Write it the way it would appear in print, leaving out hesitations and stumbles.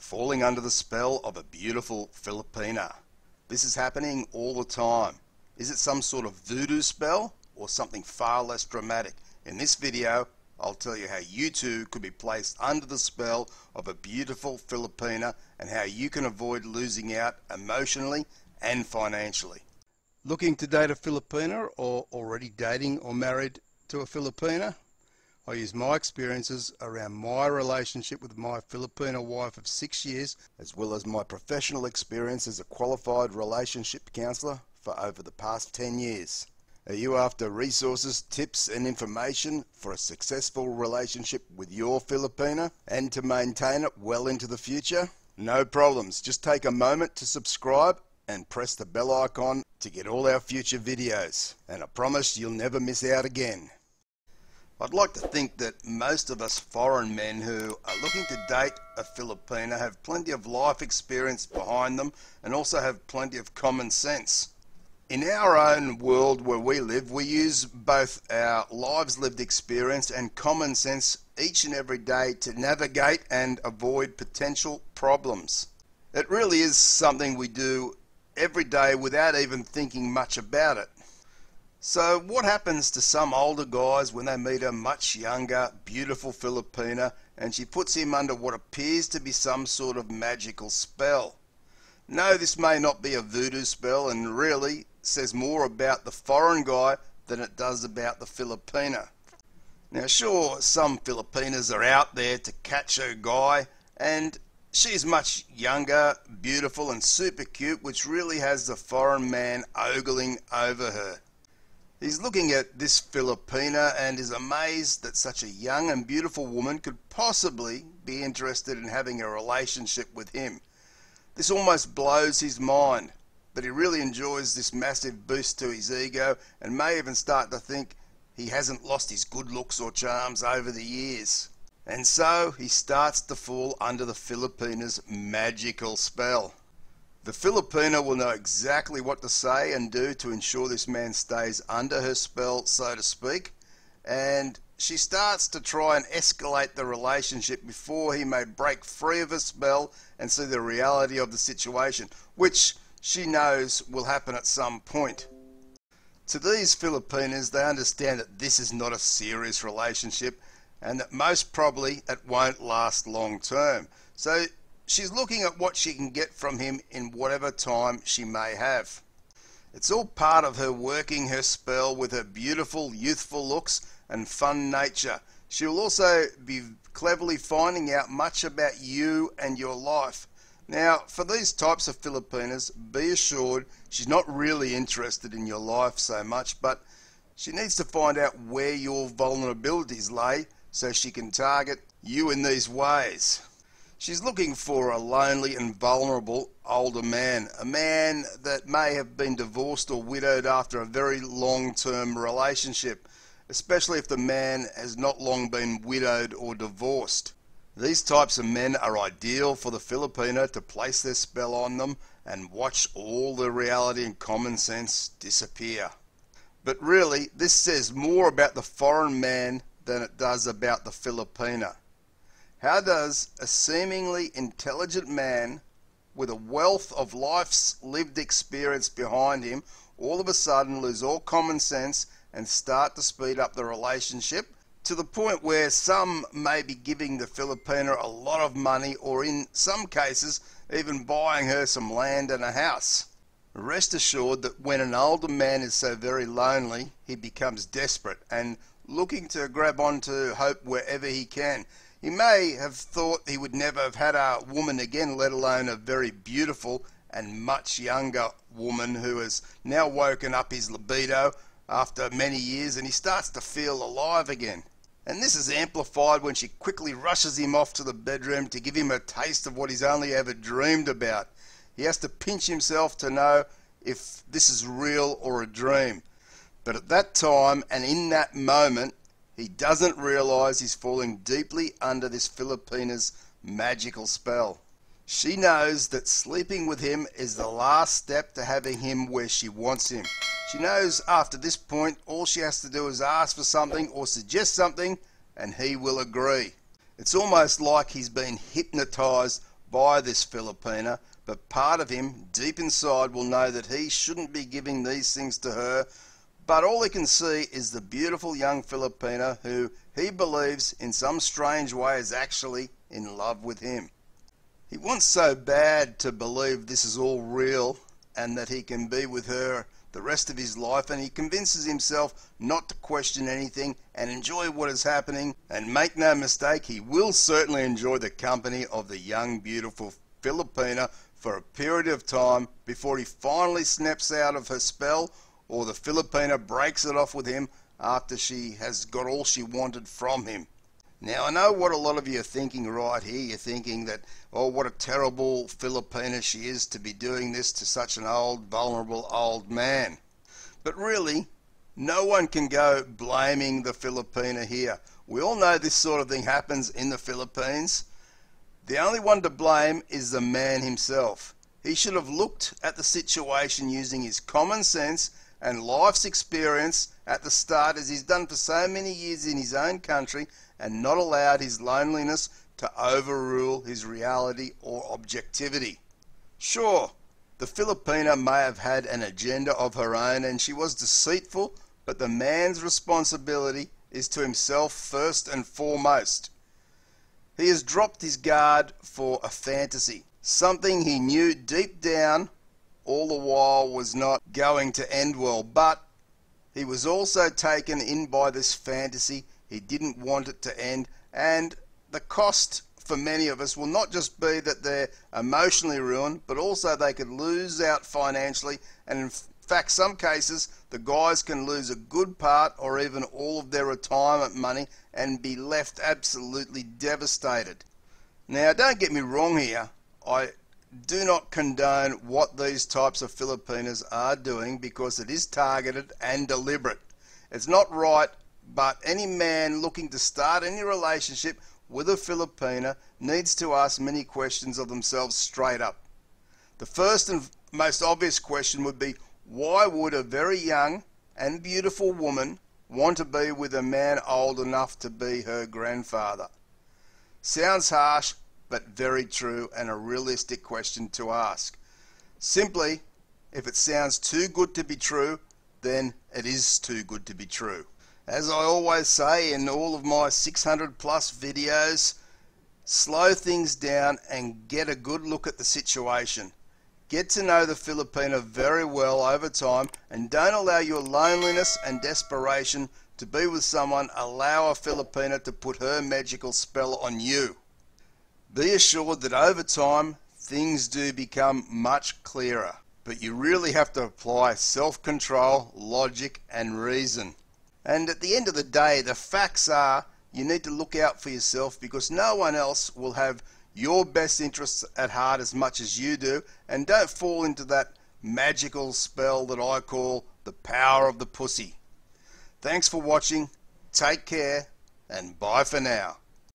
falling under the spell of a beautiful Filipina. This is happening all the time. Is it some sort of voodoo spell or something far less dramatic? In this video, I'll tell you how you too could be placed under the spell of a beautiful Filipina and how you can avoid losing out emotionally and financially. Looking to date a Filipina or already dating or married to a Filipina? I use my experiences around my relationship with my Filipina wife of 6 years, as well as my professional experience as a qualified relationship counsellor for over the past 10 years. Are you after resources, tips and information for a successful relationship with your Filipina and to maintain it well into the future? No problems, just take a moment to subscribe and press the bell icon to get all our future videos, and I promise you'll never miss out again. I'd like to think that most of us foreign men who are looking to date a Filipina have plenty of life experience behind them and also have plenty of common sense. In our own world where we live, we use both our lives lived experience and common sense each and every day to navigate and avoid potential problems. It really is something we do every day without even thinking much about it. So what happens to some older guys when they meet a much younger, beautiful Filipina and she puts him under what appears to be some sort of magical spell? No, this may not be a voodoo spell and really says more about the foreign guy than it does about the Filipina. Now sure, some Filipinas are out there to catch a guy and she's much younger, beautiful and super cute, which really has the foreign man ogling over her. He's looking at this Filipina and is amazed that such a young and beautiful woman could possibly be interested in having a relationship with him. This almost blows his mind, but he really enjoys this massive boost to his ego and may even start to think he hasn't lost his good looks or charms over the years. And so he starts to fall under the Filipina's magical spell. The Filipina will know exactly what to say and do to ensure this man stays under her spell, so to speak, and she starts to try and escalate the relationship before he may break free of her spell and see the reality of the situation, which she knows will happen at some point. To these Filipinas, they understand that this is not a serious relationship and that most probably it won't last long term. So she's looking at what she can get from him in whatever time she may have. It's all part of her working her spell with her beautiful, youthful looks and fun nature. She will also be cleverly finding out much about you and your life. Now, for these types of Filipinas, be assured she's not really interested in your life so much, but she needs to find out where your vulnerabilities lay so she can target you in these ways. She's looking for a lonely and vulnerable older man, a man that may have been divorced or widowed after a very long-term relationship, especially if the man has not long been widowed or divorced. These types of men are ideal for the Filipina to place their spell on them and watch all the reality and common sense disappear. But really, this says more about the foreign man than it does about the Filipina. How does a seemingly intelligent man with a wealth of life's lived experience behind him all of a sudden lose all common sense and start to speed up the relationship to the point where some may be giving the Filipina a lot of money or in some cases even buying her some land and a house? Rest assured that when an older man is so very lonely, he becomes desperate and looking to grab onto hope wherever he can. He may have thought he would never have had a woman again, let alone a very beautiful and much younger woman who has now woken up his libido after many years and he starts to feel alive again. And this is amplified when she quickly rushes him off to the bedroom to give him a taste of what he's only ever dreamed about. He has to pinch himself to know if this is real or a dream. But at that time and in that moment, he doesn't realise he's falling deeply under this Filipina's magical spell. She knows that sleeping with him is the last step to having him where she wants him. She knows after this point all she has to do is ask for something or suggest something and he will agree. It's almost like he's been hypnotised by this Filipina, but part of him, deep inside, will know that he shouldn't be giving these things to her, but all he can see is the beautiful young Filipina who he believes in some strange way is actually in love with him. He wants so bad to believe this is all real and that he can be with her the rest of his life, and he convinces himself not to question anything and enjoy what is happening. And make no mistake, he will certainly enjoy the company of the young beautiful Filipina for a period of time before he finally snaps out of her spell, or the Filipina breaks it off with him after she has got all she wanted from him. Now, I know what a lot of you are thinking right here. You're thinking that, oh, what a terrible Filipina she is to be doing this to such an old, vulnerable old man. But really, no one can go blaming the Filipina here. We all know this sort of thing happens in the Philippines. The only one to blame is the man himself. He should have looked at the situation using his common sense and life's experience at the start, as he's done for so many years in his own country, and not allowed his loneliness to overrule his reality or objectivity. Sure, the Filipina may have had an agenda of her own and she was deceitful, but the man's responsibility is to himself first and foremost. He has dropped his guard for a fantasy, something he knew deep down all the while was not going to end well, but he was also taken in by this fantasy. He didn't want it to end, and the cost for many of us will not just be that they're emotionally ruined, but also they could lose out financially, and in fact some cases the guys can lose a good part or even all of their retirement money and be left absolutely devastated. Now, don't get me wrong here, I do not condone what these types of Filipinas are doing, because it is targeted and deliberate. It's not right, but any man looking to start any relationship with a Filipina needs to ask many questions of themselves straight up. The first and most obvious question would be, why would a very young and beautiful woman want to be with a man old enough to be her grandfather? Sounds harsh, but very true, and a realistic question to ask. Simply, if it sounds too good to be true, then it is too good to be true. As I always say in all of my 600 plus videos, slow things down and get a good look at the situation. Get to know the Filipina very well over time, and don't allow your loneliness and desperation to be with someone. Allow a Filipina to put her magical spell on you. Be assured that over time things do become much clearer, but you really have to apply self-control, logic and reason. And at the end of the day, the facts are you need to look out for yourself, because no one else will have your best interests at heart as much as you do. And don't fall into that magical spell that I call the power of the pussy. Thanks for watching, take care, and bye for now.